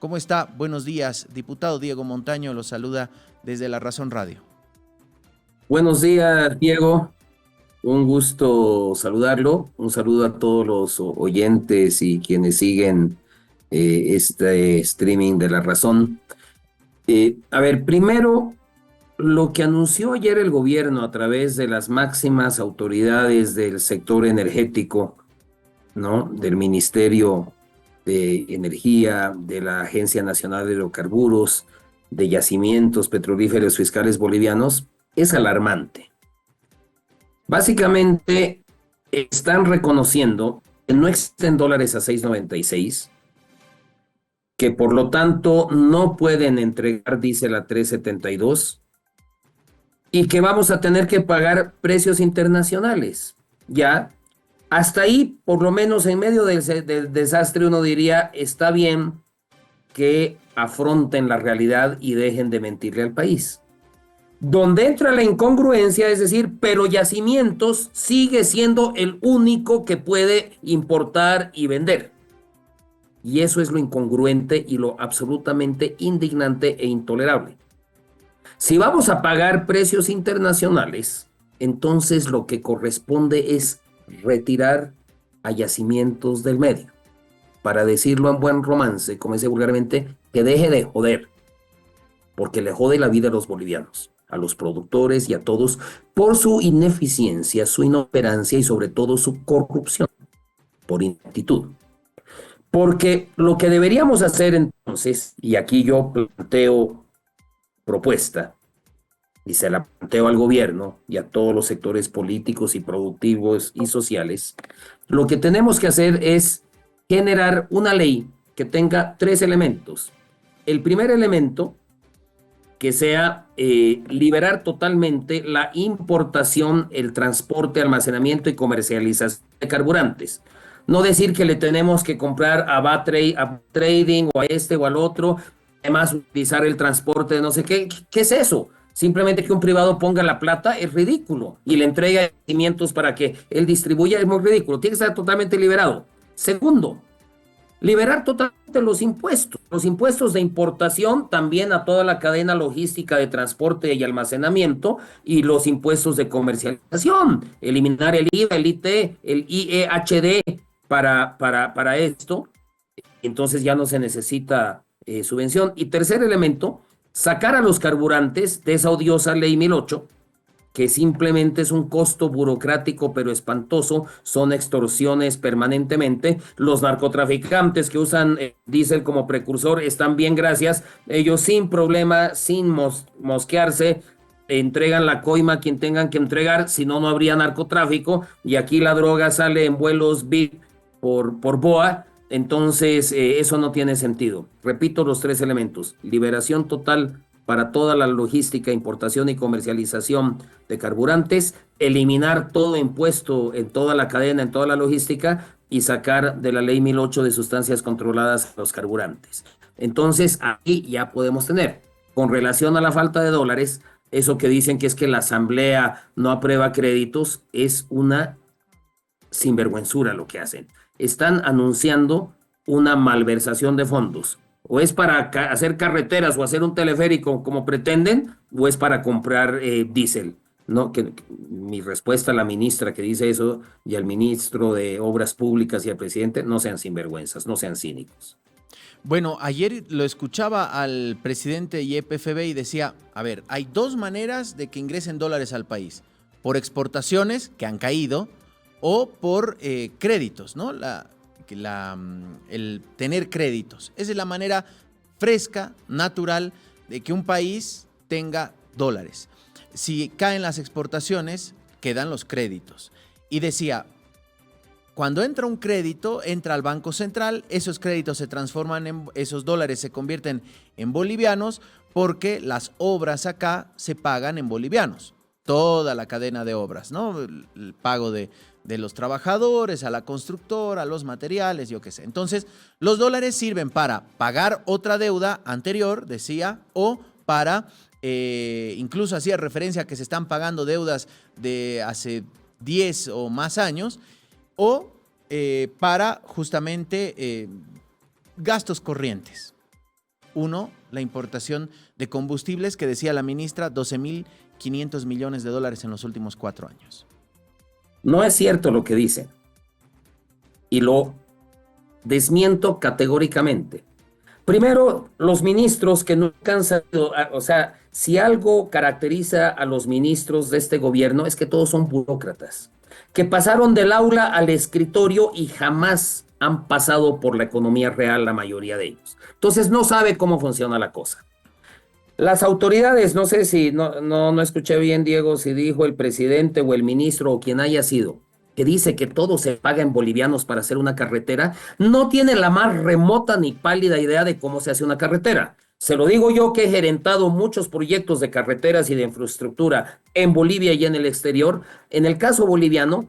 ¿Cómo está? Buenos días. Diputado Diego Montaño lo saluda desde La Razón Radio. Buenos días, Diego. Un gusto saludarlo. Un saludo a todos los oyentes y quienes siguen este streaming de La Razón. Primero, lo que anunció ayer el gobierno a través de las máximas autoridades del sector energético, ¿no? Del Ministerio de Energía, de la Agencia Nacional de Hidrocarburos, de Yacimientos Petrolíferos Fiscales Bolivianos, es alarmante. Básicamente están reconociendo que no existen dólares a 6.96, que por lo tanto no pueden entregar diésel a 3.72 y que vamos a tener que pagar precios internacionales. Ya, hasta ahí, por lo menos en medio del desastre, uno diría, está bien que afronten la realidad y dejen de mentirle al país. Donde entra la incongruencia, es decir, pero Yacimientos sigue siendo el único que puede importar y vender. Y eso es lo incongruente y lo absolutamente indignante e intolerable. Si vamos a pagar precios internacionales, entonces lo que corresponde es retirar a Yacimientos del medio. Para decirlo en buen romance, como dice vulgarmente, que deje de joder, porque le jode la vida a los bolivianos, a los productores y a todos, por su ineficiencia, su inoperancia y sobre todo su corrupción, por ineptitud. Porque lo que deberíamos hacer entonces, y aquí yo planteo propuesta, y se la planteo al gobierno y a todos los sectores políticos y productivos y sociales, lo que tenemos que hacer es generar una ley que tenga 3 elementos. El primer elemento, que sea liberar totalmente la importación, el transporte, almacenamiento y comercialización de carburantes. No decir que le tenemos que comprar a Trading o a este o al otro, además utilizar el transporte de no sé qué. ¿Qué es eso? Simplemente que un privado ponga la plata es ridículo y le entrega cimientos para que él distribuya es muy ridículo. Tiene que estar totalmente liberado. Segundo, liberar totalmente los impuestos de importación también a toda la cadena logística de transporte y almacenamiento y los impuestos de comercialización, eliminar el IVA, el IT, el IEHD para esto, entonces ya no se necesita subvención. Y tercer elemento, sacar a los carburantes de esa odiosa ley 1008, que simplemente es un costo burocrático pero espantoso, son extorsiones permanentemente. Los narcotraficantes que usan diésel como precursor están bien, gracias. Ellos sin problema, sin mosquearse, entregan la coima a quien tengan que entregar, si no, no habría narcotráfico. Y aquí la droga sale en vuelos VIP por BOA. Entonces, eso no tiene sentido. Repito los 3 elementos: liberación total para toda la logística, importación y comercialización de carburantes, eliminar todo impuesto en toda la cadena, en toda la logística y sacar de la ley 1008 de sustancias controladas los carburantes. Entonces, ahí ya podemos tener, con relación a la falta de dólares, eso que dicen que es que la Asamblea no aprueba créditos, es una sinvergüenzura lo que hacen. Están anunciando una malversación de fondos. O es para hacer carreteras o hacer un teleférico como pretenden, o es para comprar diésel. No, mi respuesta a la ministra que dice eso y al ministro de Obras Públicas y al presidente: no sean sinvergüenzas, no sean cínicos. Bueno, ayer lo escuchaba al presidente YPFB y decía, a ver, hay 2 maneras de que ingresen dólares al país: por exportaciones, que han caído, o por créditos, ¿no? El tener créditos. Esa es la manera fresca, natural, de que un país tenga dólares. Si caen las exportaciones, quedan los créditos. Y decía, cuando entra un crédito, entra al Banco Central, esos créditos se transforman esos dólares se convierten en bolivianos, porque las obras acá se pagan en bolivianos. Toda la cadena de obras, ¿no? El pago de los trabajadores, a la constructora, a los materiales, yo qué sé. Entonces, los dólares sirven para pagar otra deuda anterior, decía, o para, incluso hacía referencia a que se están pagando deudas de hace 10 o más años, o para justamente gastos corrientes. Uno, la importación de combustibles, que decía la ministra, 12.500 millones de dólares en los últimos 4 años. No es cierto lo que dicen. Y lo desmiento categóricamente. Primero, los ministros que nunca han sabido, o sea, si algo caracteriza a los ministros de este gobierno es que todos son burócratas, que pasaron del aula al escritorio y jamás han pasado por la economía real la mayoría de ellos. Entonces no sabe cómo funciona la cosa. Las autoridades, no sé si, no escuché bien, Diego, si dijo el presidente o el ministro o quien haya sido, que dice que todo se paga en bolivianos para hacer una carretera, no tiene la más remota ni pálida idea de cómo se hace una carretera. Se lo digo yo, que he gerentado muchos proyectos de carreteras y de infraestructura en Bolivia y en el exterior. En el caso boliviano,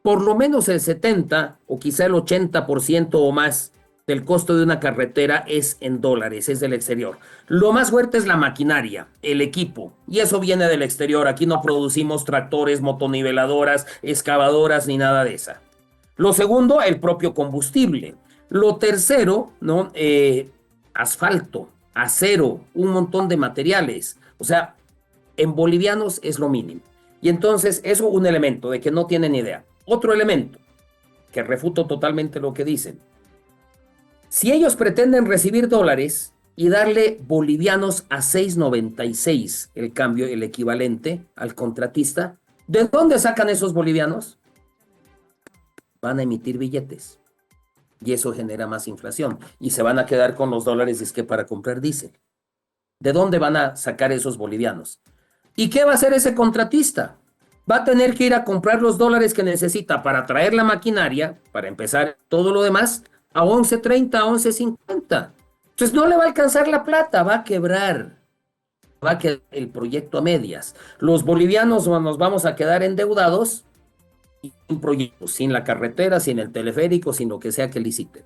por lo menos el 70 o quizá el 80% o más del costo de una carretera es en dólares, es del exterior. Lo más fuerte es la maquinaria, el equipo, y eso viene del exterior. Aquí no producimos tractores, motoniveladoras, excavadoras ni nada de esa. Lo segundo, el propio combustible. Lo tercero, ¿no? Asfalto, acero, un montón de materiales. O sea, en bolivianos es lo mínimo. Y entonces, eso un elemento de que no tienen idea. Otro elemento, que refuto totalmente lo que dicen. Si ellos pretenden recibir dólares y darle bolivianos a 6.96 el cambio, el equivalente al contratista, ¿de dónde sacan esos bolivianos? Van a emitir billetes. Y eso genera más inflación. Y se van a quedar con los dólares, es que para comprar diésel. ¿De dónde van a sacar esos bolivianos? ¿Y qué va a hacer ese contratista? Va a tener que ir a comprar los dólares que necesita para traer la maquinaria, para empezar todo lo demás, a 11.30, a 11.50. Entonces no le va a alcanzar la plata, va a quebrar. Va a quedar el proyecto a medias. Los bolivianos nos vamos a quedar endeudados sin proyectos, sin la carretera, sin el teleférico, sin lo que sea que licite,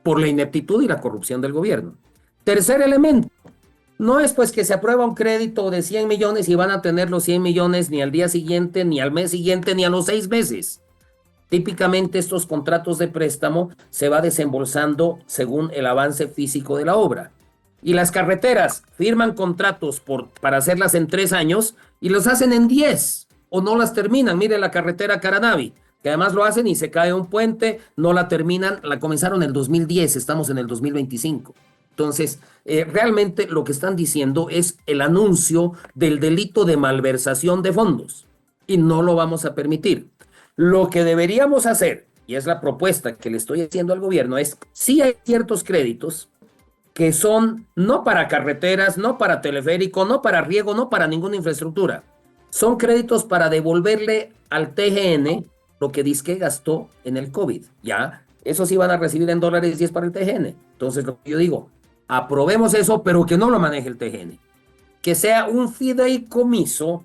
por la ineptitud y la corrupción del gobierno. Tercer elemento, no es pues que se aprueba un crédito de 100 millones y van a tener los 100 millones ni al día siguiente, ni al mes siguiente, ni a los 6 meses. Típicamente estos contratos de préstamo se va desembolsando según el avance físico de la obra. Y las carreteras firman contratos para hacerlas en 3 años y los hacen en 10 o no las terminan. Mire la carretera Caranavi, que además lo hacen y se cae un puente, no la terminan, la comenzaron en el 2010, estamos en el 2025. Entonces, realmente lo que están diciendo es el anuncio del delito de malversación de fondos y no lo vamos a permitir. Lo que deberíamos hacer, y es la propuesta que le estoy haciendo al gobierno, es sí hay ciertos créditos que son no para carreteras, no para teleférico, no para riego, no para ninguna infraestructura. Son créditos para devolverle al TGN lo que dizque gastó en el COVID. Ya, eso sí van a recibir en dólares y es para el TGN. Entonces, lo que yo digo, aprobemos eso, pero que no lo maneje el TGN. Que sea un fideicomiso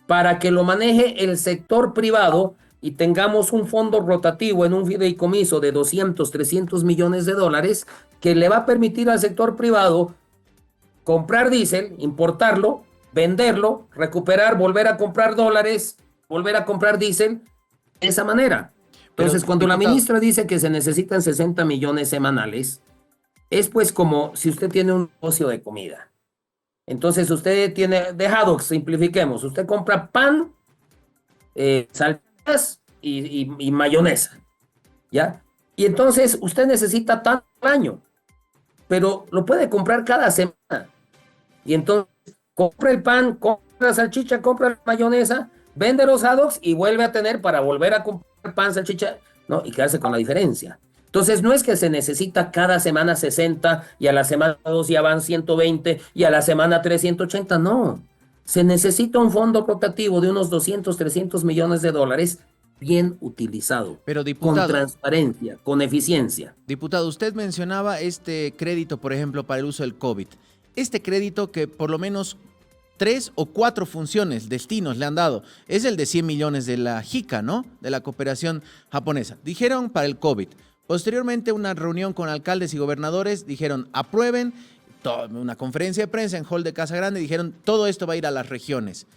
para que lo maneje el sector privado y tengamos un fondo rotativo en un fideicomiso de 200, 300 millones de dólares que le va a permitir al sector privado comprar diésel, importarlo, venderlo, recuperar, volver a comprar dólares, volver a comprar diésel, de esa manera. Entonces, Pero, cuando la diputado, ministra dice que se necesitan 60 millones semanales, es pues como si usted tiene un negocio de comida. Entonces, usted tiene, de hot dogs, simplifiquemos, usted compra pan, salchichas y mayonesa, ¿ya? Y entonces usted necesita tanto al año, pero lo puede comprar cada semana. Y entonces compra el pan, compra la salchicha, compra la mayonesa, vende los hot dogs y vuelve a tener para volver a comprar pan, salchicha, ¿no? Y quedarse con la diferencia. Entonces no es que se necesita cada semana 60 y a la semana 2 ya van 120 y a la semana 3 180, no. Se necesita un fondo rotativo de unos 200, 300 millones de dólares bien utilizado, pero diputado, con transparencia, con eficiencia. Diputado, usted mencionaba este crédito, por ejemplo, para el uso del COVID. Este crédito que por lo menos 3 o 4 funciones, destinos le han dado, es el de 100 millones de la JICA, ¿no? De la cooperación japonesa. Dijeron para el COVID. Posteriormente, una reunión con alcaldes y gobernadores, dijeron aprueben, una conferencia de prensa en hall de Casa Grande, dijeron todo esto va a ir a las regiones.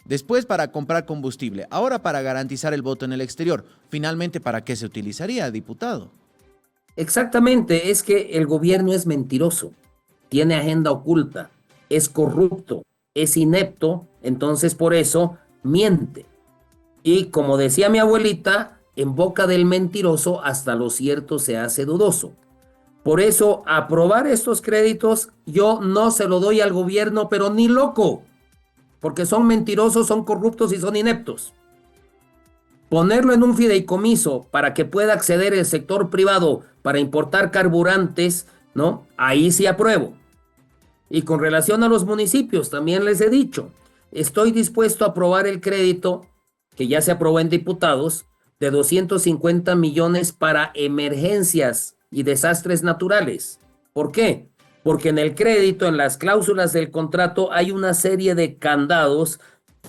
Después para comprar combustible, ahora para garantizar el voto en el exterior. Finalmente, ¿para qué se utilizaría, diputado? Exactamente, es que el gobierno es mentiroso. tiene agenda oculta, es corrupto, es inepto, entonces por eso miente. Y como decía mi abuelita, en boca del mentiroso hasta lo cierto se hace dudoso. Por eso, aprobar estos créditos, yo no se lo doy al gobierno, pero ni loco, porque son mentirosos, son corruptos y son ineptos. Ponerlo en un fideicomiso para que pueda acceder el sector privado para importar carburantes, ¿no? Ahí sí apruebo. Y con relación a los municipios, también les he dicho, estoy dispuesto a aprobar el crédito, que ya se aprobó en diputados, de 250 millones para emergencias y desastres naturales. ¿Por qué? Porque en el crédito, en las cláusulas del contrato, hay una serie de candados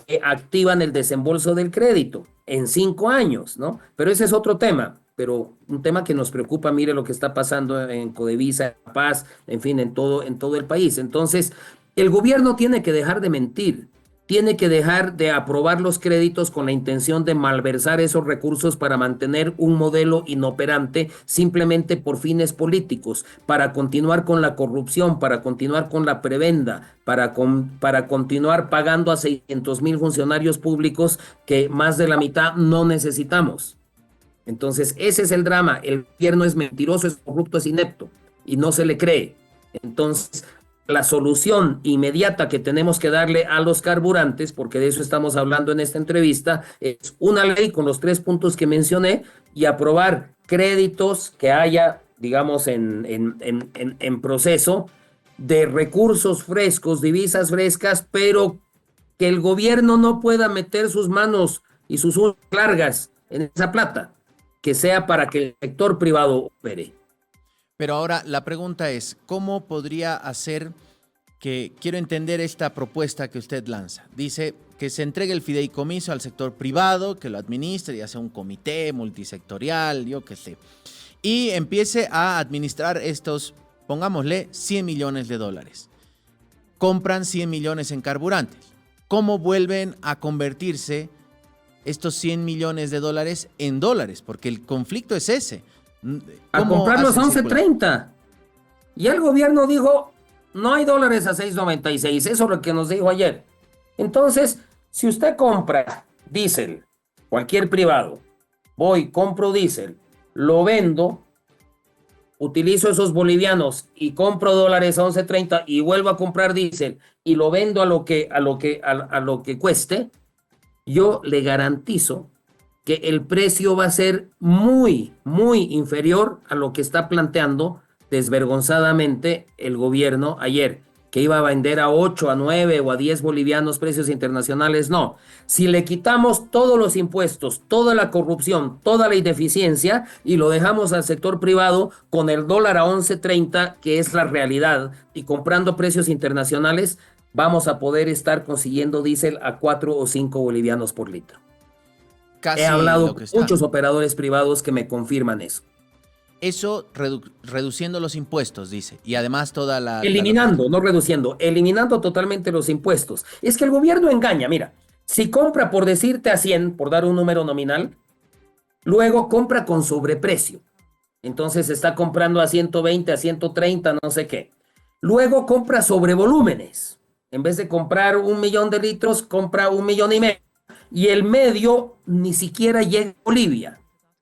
que activan el desembolso del crédito en 5 años, ¿no? Pero ese es otro tema, pero un tema que nos preocupa, mire lo que está pasando en Codevisa, en Paz, en fin, en todo el país. Entonces, el gobierno tiene que dejar de mentir, tiene que dejar de aprobar los créditos con la intención de malversar esos recursos para mantener un modelo inoperante simplemente por fines políticos, para continuar con la corrupción, para continuar con la prebenda, para continuar pagando a 600,000 funcionarios públicos que más de la mitad no necesitamos. Entonces, ese es el drama. El gobierno es mentiroso, es corrupto, es inepto y no se le cree. Entonces, la solución inmediata que tenemos que darle a los carburantes, porque de eso estamos hablando en esta entrevista, es una ley con los 3 puntos que mencioné y aprobar créditos que haya, digamos, en proceso de recursos frescos, divisas frescas, pero que el gobierno no pueda meter sus manos y sus uñas largas en esa plata, que sea para que el sector privado opere. Pero ahora la pregunta es, ¿cómo podría hacer que, quiero entender esta propuesta que usted lanza? Dice que se entregue el fideicomiso al sector privado, que lo administre, ya sea un comité multisectorial, yo qué sé, y empiece a administrar estos, pongámosle, 100 millones de dólares. Compran 100 millones en carburantes. ¿Cómo vuelven a convertirse estos 100 millones de dólares en dólares? Porque el conflicto es ese. A comprarlos a 11.30. Y el gobierno dijo, no hay dólares a 6.96. Eso es lo que nos dijo ayer. Entonces, si usted compra diésel, cualquier privado, voy, compro diésel, lo vendo, utilizo esos bolivianos y compro dólares a 11.30 y vuelvo a comprar diésel y lo vendo a lo que cueste, yo le garantizo que el precio va a ser muy, muy inferior a lo que está planteando desvergonzadamente el gobierno ayer, que iba a vender a 8, a 9 o a 10 bolivianos precios internacionales. No, si le quitamos todos los impuestos, toda la corrupción, toda la ineficiencia y lo dejamos al sector privado con el dólar a 11.30, que es la realidad, y comprando precios internacionales, vamos a poder estar consiguiendo diésel a 4 o 5 bolivianos por litro. Casi he hablado con muchos operadores privados que me confirman eso. Eso reduciendo los impuestos, dice, y además toda la... Eliminando, no reduciendo, eliminando totalmente los impuestos. Es que el gobierno engaña, mira, si compra por decirte a 100, por dar un número nominal, luego compra con sobreprecio. Entonces está comprando a 120, a 130, no sé qué. Luego compra sobre volúmenes. En vez de comprar 1 millón de litros, compra 1,5 millones. Y el medio ni siquiera llega a Bolivia.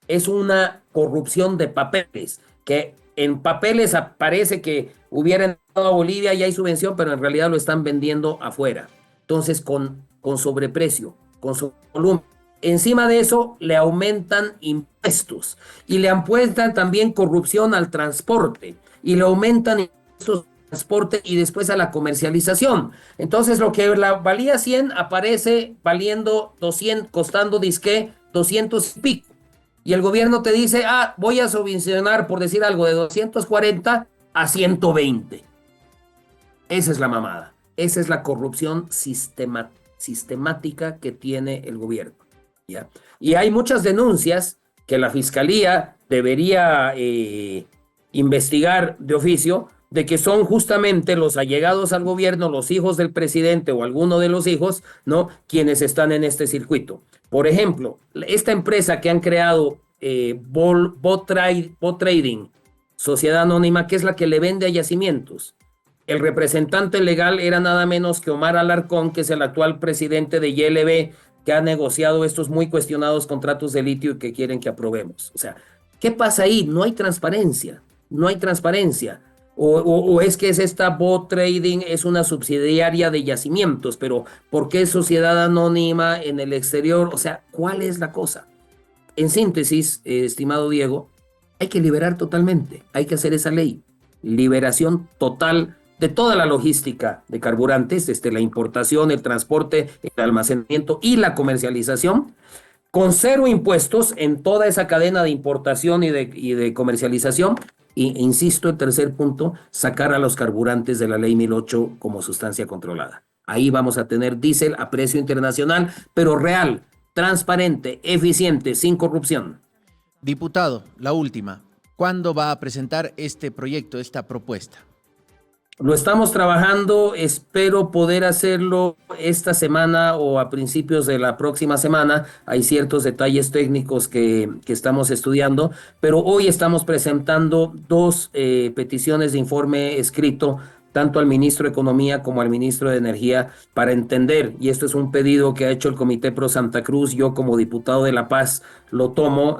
Es una corrupción de papeles, que en papeles parece que hubieran dado a Bolivia y hay subvención, pero en realidad lo están vendiendo afuera. Entonces, con sobreprecio, con sobrevolumen. Encima de eso, le aumentan impuestos y le apuestan también corrupción al transporte y le aumentan impuestos transporte y después a la comercialización. Entonces lo que valía 100 aparece valiendo 200, costando disque 200 y pico. Y el gobierno te dice, voy a subvencionar, por decir algo, de 240 a 120. Esa es la mamada. Esa es la corrupción sistemática que tiene el gobierno, ¿ya? Y hay muchas denuncias que la fiscalía debería investigar de oficio, de que son justamente los allegados al gobierno, los hijos del presidente o alguno de los hijos, ¿no?, quienes están en este circuito. Por ejemplo, esta empresa que han creado, Bot Trading, sociedad anónima, que es la que le vende a yacimientos. El representante legal era nada menos que Omar Alarcón, que es el actual presidente de YLB, que ha negociado estos muy cuestionados contratos de litio y que quieren que aprobemos. O sea, ¿qué pasa ahí? No hay transparencia, no hay transparencia. O es que es esta bot trading, es una subsidiaria de yacimientos, pero ¿por qué sociedad anónima en el exterior? O sea, ¿cuál es la cosa? En síntesis, estimado Diego, hay que liberar totalmente, hay que hacer esa ley, liberación total de toda la logística de carburantes, desde la importación, el transporte, el almacenamiento y la comercialización, con cero impuestos en toda esa cadena de importación y de comercialización. Y insisto, el tercer punto, sacar a los carburantes de la ley 1008 como sustancia controlada. Ahí vamos a tener diésel a precio internacional, pero real, transparente, eficiente, sin corrupción. Diputado, la última. ¿Cuándo va a presentar este proyecto, esta propuesta? Lo estamos trabajando, espero poder hacerlo esta semana o a principios de la próxima semana. Hay ciertos detalles técnicos que estamos estudiando, pero hoy estamos presentando dos peticiones de informe escrito, tanto al ministro de Economía como al ministro de Energía, para entender, y esto es un pedido que ha hecho el Comité Pro Santa Cruz, yo como diputado de La Paz lo tomo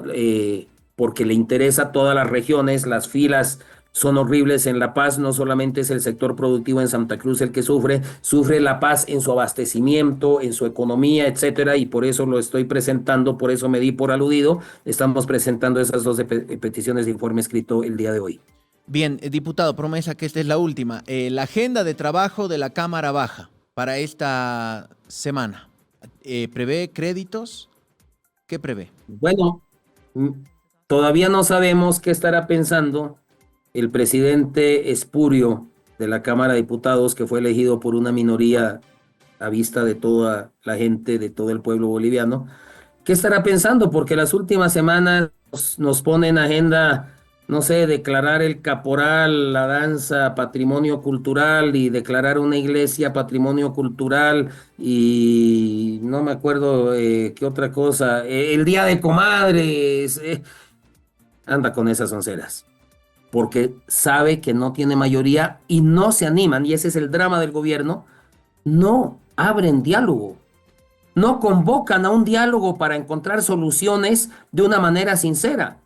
porque le interesa a todas las regiones, las filas son horribles en La Paz, no solamente es el sector productivo en Santa Cruz el que sufre La Paz en su abastecimiento, en su economía, etcétera, y por eso lo estoy presentando, por eso me di por aludido, estamos presentando esas dos peticiones de informe escrito el día de hoy. Bien, diputado, promesa que esta es la última. La agenda de trabajo de la Cámara Baja para esta semana. ¿Prevé créditos? ¿Qué prevé? Bueno, todavía no sabemos qué estará pensando el presidente espurio de la Cámara de Diputados, que fue elegido por una minoría a vista de toda la gente, de todo el pueblo boliviano. ¿Qué estará pensando? Porque las últimas semanas nos pone en agenda, no sé, declarar el caporal, la danza, patrimonio cultural y declarar una iglesia patrimonio cultural y no me acuerdo qué otra cosa, el Día de Comadres, anda con esas onceras porque sabe que no tiene mayoría y no se animan, y ese es el drama del gobierno, no abren diálogo, no convocan a un diálogo para encontrar soluciones de una manera sincera.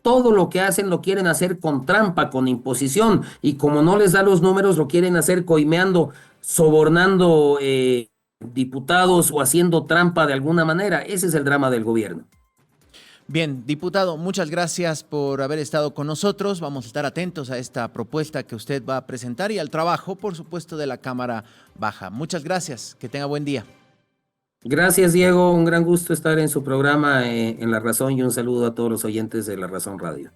Todo lo que hacen lo quieren hacer con trampa, con imposición, y como no les da los números, lo quieren hacer coimeando, sobornando diputados o haciendo trampa de alguna manera. Ese es el drama del gobierno. Bien, diputado, muchas gracias por haber estado con nosotros. Vamos a estar atentos a esta propuesta que usted va a presentar y al trabajo, por supuesto, de la Cámara Baja. Muchas gracias. Que tenga buen día. Gracias, Diego. Un gran gusto estar en su programa en La Razón y un saludo a todos los oyentes de La Razón Radio.